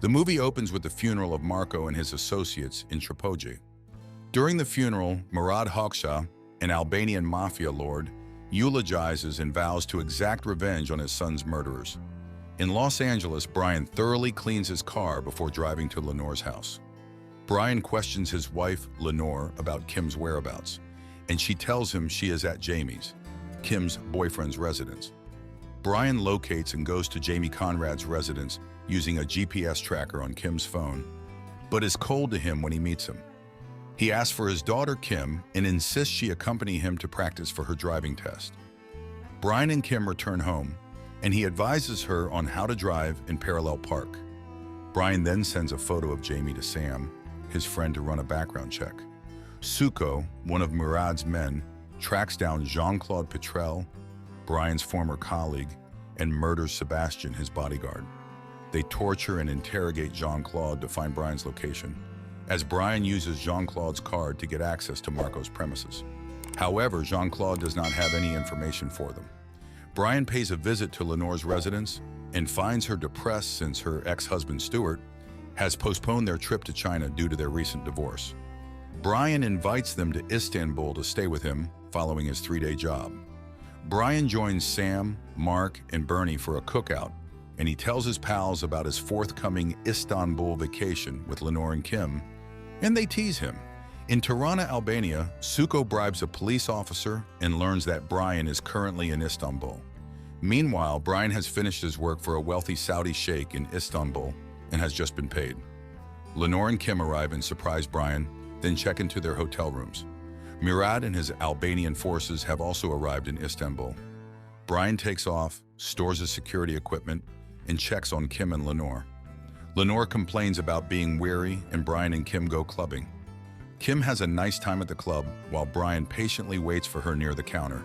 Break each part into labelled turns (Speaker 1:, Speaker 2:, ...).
Speaker 1: The movie opens with the funeral of Marco and his associates in Tripoli. During the funeral, Murad Hoxha, an Albanian mafia lord, eulogizes and vows to exact revenge on his son's murderers. In Los Angeles, Bryan thoroughly cleans his car before driving to Lenore's house. Bryan questions his wife, Lenore, about Kim's whereabouts, and she tells him she is at Jamie's, Kim's boyfriend's residence. Bryan locates and goes to Jamie Conrad's residence using a GPS tracker on Kim's phone, but is cold to him when he meets him. He asks for his daughter Kim and insists she accompany him to practice for her driving test. Bryan and Kim return home, and he advises her on how to drive in Parallel Park. Bryan then sends a photo of Jamie to Sam, his friend, to run a background check. Suko, one of Murad's men, tracks down Jean-Claude Petrel, Bryan's former colleague, and murders Sebastian, his bodyguard. They torture and interrogate Jean-Claude to find Bryan's location, as Bryan uses Jean-Claude's card to get access to Marco's premises. However, Jean-Claude does not have any information for them. Bryan pays a visit to Lenore's residence and finds her depressed since her ex-husband Stuart has postponed their trip to China due to their recent divorce. Bryan invites them to Istanbul to stay with him following his 3-day job. Bryan joins Sam, Mark, and Bernie for a cookout, and he tells his pals about his forthcoming Istanbul vacation with Lenore and Kim, and they tease him. In Tirana, Albania, Suko bribes a police officer and learns that Bryan is currently in Istanbul. Meanwhile, Bryan has finished his work for a wealthy Saudi sheikh in Istanbul and has just been paid. Lenore and Kim arrive and surprise Bryan, then check into their hotel rooms. Murad and his Albanian forces have also arrived in Istanbul. Bryan takes off, stores his security equipment, and checks on Kim and Lenore. Lenore complains about being weary, and Bryan and Kim go clubbing. Kim has a nice time at the club, while Bryan patiently waits for her near the counter.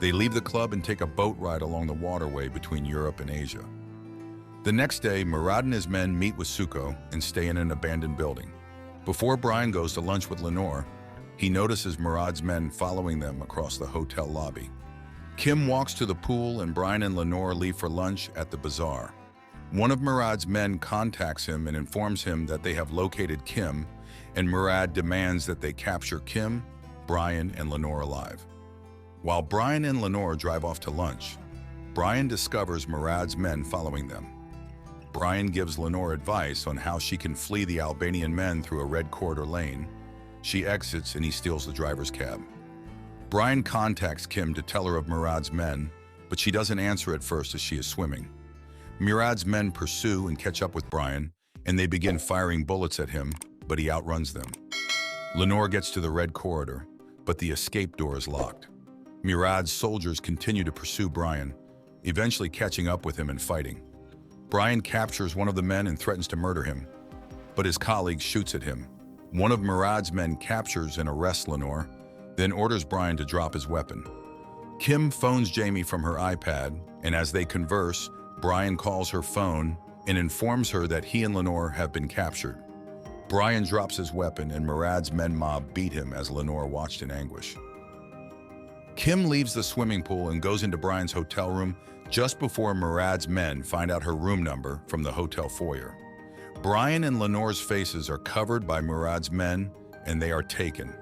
Speaker 1: They leave the club and take a boat ride along the waterway between Europe and Asia. The next day, Murad and his men meet with Suko and stay in an abandoned building. Before Bryan goes to lunch with Lenore, he notices Murad's men following them across the hotel lobby. Kim walks to the pool and Bryan and Lenore leave for lunch at the bazaar. One of Murad's men contacts him and informs him that they have located Kim, and Murad demands that they capture Kim, Bryan, and Lenore alive. While Bryan and Lenore drive off to lunch, Bryan discovers Murad's men following them. Bryan gives Lenore advice on how she can flee the Albanian men through a red corridor lane. She exits and he steals the driver's cab. Bryan contacts Kim to tell her of Murad's men, but she doesn't answer at first as she is swimming. Murad's men pursue and catch up with Bryan, and they begin firing bullets at him, but he outruns them. Lenore gets to the red corridor, but the escape door is locked. Murad's soldiers continue to pursue Bryan, eventually catching up with him and fighting. Bryan captures one of the men and threatens to murder him, but his colleague shoots at him. One of Murad's men captures and arrests Lenore, then orders Bryan to drop his weapon. Kim phones Jamie from her iPad, and as they converse, Bryan calls her phone and informs her that he and Lenore have been captured. Bryan drops his weapon and Murad's men mob beat him as Lenore watched in anguish. Kim leaves the swimming pool and goes into Bryan's hotel room just before Murad's men find out her room number from the hotel foyer. Bryan and Lenore's faces are covered by Murad's men, and they are taken.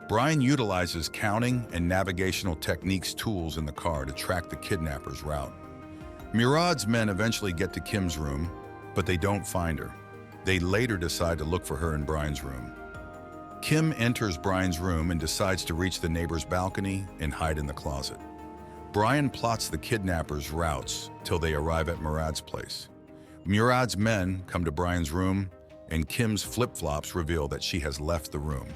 Speaker 1: Bryan utilizes counting and navigational techniques tools in the car to track the kidnapper's route. Murad's men eventually get to Kim's room, but they don't find her. They later decide to look for her in Bryan's room. Kim enters Bryan's room and decides to reach the neighbor's balcony and hide in the closet. Bryan plots the kidnapper's routes till they arrive at Murad's place. Murad's men come to Bryan's room, and Kim's flip-flops reveal that she has left the room.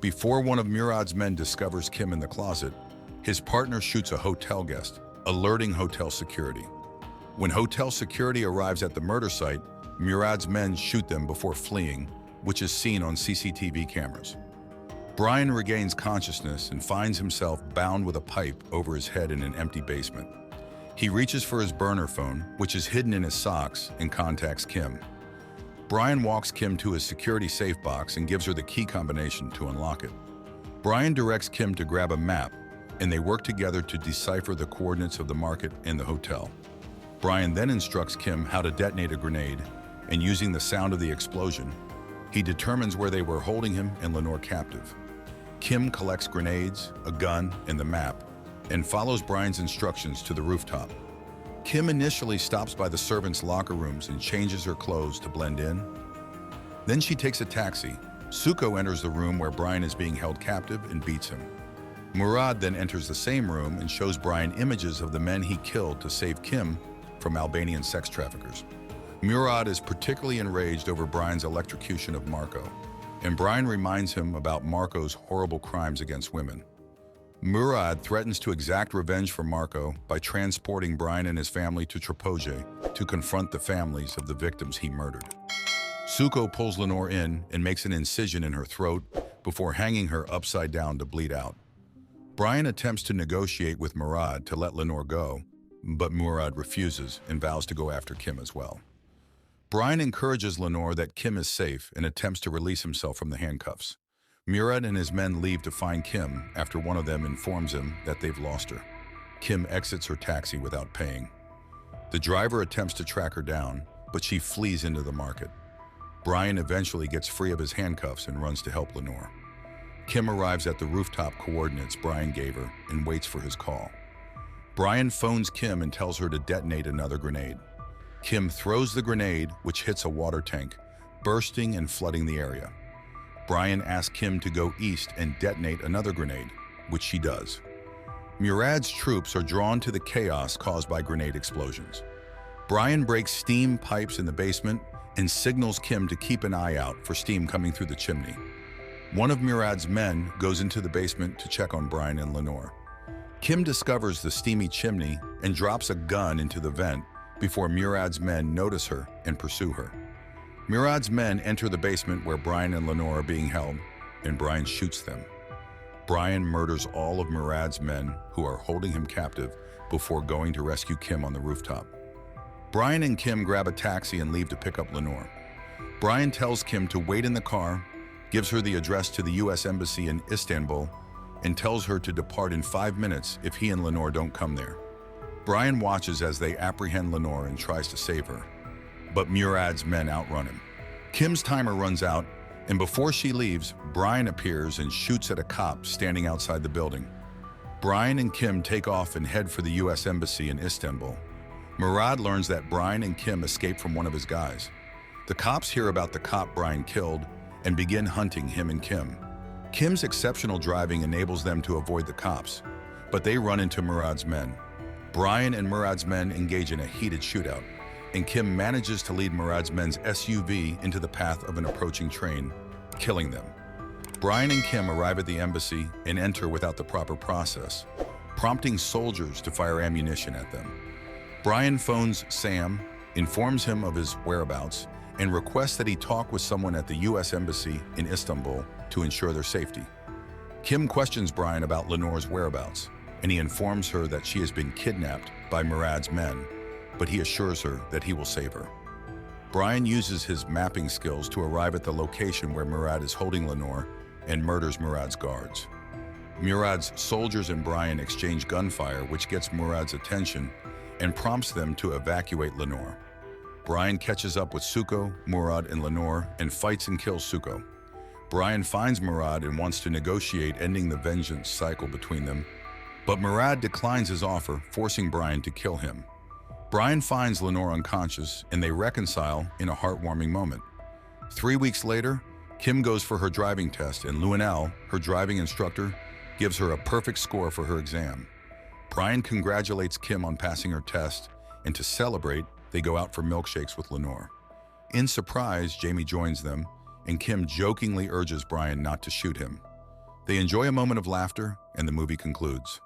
Speaker 1: Before one of Murad's men discovers Kim in the closet, his partner shoots a hotel guest, alerting hotel security. When hotel security arrives at the murder site, Murad's men shoot them before fleeing, which is seen on CCTV cameras. Bryan regains consciousness and finds himself bound with a pipe over his head in an empty basement. He reaches for his burner phone, which is hidden in his socks, and contacts Kim. Bryan walks Kim to his security safe box and gives her the key combination to unlock it. Bryan directs Kim to grab a map, and they work together to decipher the coordinates of the market and the hotel. Bryan then instructs Kim how to detonate a grenade, and using the sound of the explosion, he determines where they were holding him and Lenore captive. Kim collects grenades, a gun, and the map, and follows Bryan's instructions to the rooftop. Kim initially stops by the servants' locker rooms and changes her clothes to blend in. Then she takes a taxi. Suko enters the room where Bryan is being held captive and beats him. Murad then enters the same room and shows Bryan images of the men he killed to save Kim from Albanian sex traffickers. Murad is particularly enraged over Bryan's electrocution of Marco, and Bryan reminds him about Marco's horrible crimes against women. Murad threatens to exact revenge for Marco by transporting Bryan and his family to Traffickers to confront the families of the victims he murdered. Suko pulls Lenore in and makes an incision in her throat before hanging her upside down to bleed out. Bryan attempts to negotiate with Murad to let Lenore go, but Murad refuses and vows to go after Kim as well. Bryan encourages Lenore that Kim is safe and attempts to release himself from the handcuffs. Murad and his men leave to find Kim after one of them informs him that they've lost her. Kim exits her taxi without paying. The driver attempts to track her down, but she flees into the market. Bryan eventually gets free of his handcuffs and runs to help Lenore. Kim arrives at the rooftop coordinates Bryan gave her and waits for his call. Bryan phones Kim and tells her to detonate another grenade. Kim throws the grenade, which hits a water tank, bursting and flooding the area. Bryan asks Kim to go east and detonate another grenade, which she does. Murad's troops are drawn to the chaos caused by grenade explosions. Bryan breaks steam pipes in the basement and signals Kim to keep an eye out for steam coming through the chimney. One of Murad's men goes into the basement to check on Bryan and Lenore. Kim discovers the steamy chimney and drops a gun into the vent before Murad's men notice her and pursue her. Murad's men enter the basement where Bryan and Lenore are being held, and Bryan shoots them. Bryan murders all of Murad's men who are holding him captive before going to rescue Kim on the rooftop. Bryan and Kim grab a taxi and leave to pick up Lenore. Bryan tells Kim to wait in the car, gives her the address to the U.S. Embassy in Istanbul, and tells her to depart in 5 minutes if he and Lenore don't come there. Bryan watches as they apprehend Lenore and tries to save her, but Murad's men outrun him. Kim's timer runs out, and before she leaves, Bryan appears and shoots at a cop standing outside the building. Bryan and Kim take off and head for the U.S. Embassy in Istanbul. Murad learns that Bryan and Kim escaped from one of his guys. The cops hear about the cop Bryan killed and begin hunting him and Kim. Kim's exceptional driving enables them to avoid the cops, but they run into Murad's men. Bryan and Murad's men engage in a heated shootout, and Kim manages to lead Murad's men's SUV into the path of an approaching train, killing them. Bryan and Kim arrive at the embassy and enter without the proper process, prompting soldiers to fire ammunition at them. Bryan phones Sam, informs him of his whereabouts, and requests that he talk with someone at the U.S. Embassy in Istanbul to ensure their safety. Kim questions Bryan about Lenore's whereabouts, and he informs her that she has been kidnapped by Murad's men, but he assures her that he will save her. Bryan uses his mapping skills to arrive at the location where Murad is holding Lenore and murders Murad's guards. Murad's soldiers and Bryan exchange gunfire, which gets Murad's attention and prompts them to evacuate Lenore. Bryan catches up with Suko, Murad, and Lenore and fights and kills Suko. Bryan finds Murad and wants to negotiate ending the vengeance cycle between them, but Murad declines his offer, forcing Bryan to kill him. Bryan finds Lenore unconscious, and they reconcile in a heartwarming moment. 3 weeks later, Kim goes for her driving test, and Luenel, her driving instructor, gives her a perfect score for her exam. Bryan congratulates Kim on passing her test, and to celebrate, they go out for milkshakes with Lenore. In surprise, Jamie joins them, and Kim jokingly urges Bryan not to shoot him. They enjoy a moment of laughter, and the movie concludes.